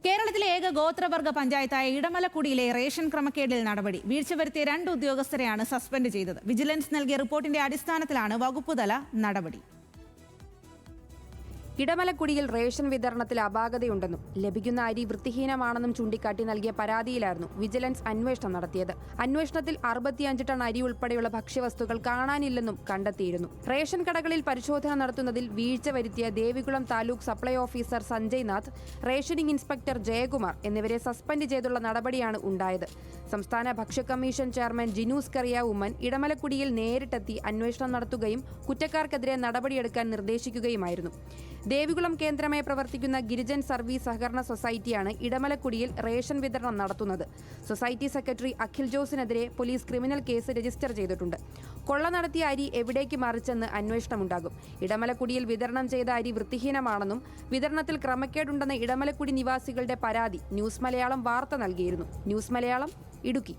കേരളത്തിലെ ഏക ഗോത്രവർഗ പഞ്ചായത്തായ ഇടമലക്കുടിയിലെ റേഷൻ ക്രമക്കേടിൽ നടപടി. വീഴ്ച വരുത്തിയ 2 ഉദ്യോഗസ്ഥരെയാണ് സസ്പെൻഡ് ചെയ്തത്. വിജിലൻസ് നൽകിയ റിപ്പോർട്ടിന്റെ അടിസ്ഥാനത്തിലാണ് വകുപ്പുതല നടപടി. ഇടമലക്കുടിയിൽ റേഷൻ വിതരണത്തിൽ അപാകതയുണ്ടെന്നും ലഭിക്കുന്ന അരി വൃത്തിഹീനമാണെന്നും ചൂണ്ടിക്കാട്ടി നൽകിയ പരാതിയിലായിരുന്നു വിജിലൻസ് അന്വേഷണം നടത്തിയത്. അന്വേഷണത്തിൽ 65 ടൺ അരി ഉൾപ്പെടെയുള്ള ഭക്ഷ്യവസ്തുക്കൾ കാണാനില്ലെന്നും കണ്ടെത്തിയിരുന്നു. റേഷൻ കടകളിൽ പരിശോധന നടത്തുന്നതിൽ വീഴ്ച വരുത്തിയ Devikulam taluk supply officer Sanjay Nath, rationing inspector Jayakumar എന്നിവരെ സസ്പെൻഡ് ചെയ്തുള്ള നടപടിയാണ് ഉണ്ടായത്. സംസ്ഥാന ഭക്ഷ്യ കമ്മീഷൻ ചെയർമാൻ ജിനൂസ് കറിയ ഉമ്മൻ ഇടമലക്കുടിയിൽ നേരിട്ടെത്തി അന്വേഷണം നടത്തുകയും കുറ്റക്കാർക്കെതിരെ നടപടിയെടുക്കാൻ നിർദ്ദേശിക്കുകയുമായിരുന്നു. ദേവികുളം കേന്ദ്രമായി പ്രവർത്തിക്കുന്ന ഗിരിജൻ സർവീസ് സഹകരണ സൊസൈറ്റിയാണ് ഇടമലക്കുടിയിൽ റേഷൻ വിതരണം നടത്തുന്നത്. സൊസൈറ്റി സെക്രട്ടറി അഖിൽ ജോസിനെതിരെ പോലീസ് ക്രിമിനൽ കേസ് രജിസ്റ്റർ ചെയ്തിട്ടുണ്ട്. കൊള്ള നടത്തിയ അരി എവിടേക്ക് മറിച്ചെന്ന് അന്വേഷണമുണ്ടാകും. ഇടമലക്കുടിയിൽ വിതരണം ചെയ്ത അരി വൃത്തിഹീനമാണെന്നും വിതരണത്തിൽ ക്രമക്കേടുണ്ടെന്ന ഇടമലക്കുടി നിവാസികളുടെ പരാതി ന്യൂസ് മലയാളം വാർത്ത നൽകിയിരുന്നു. ന്യൂസ് മലയാളം, ഇടുക്കി.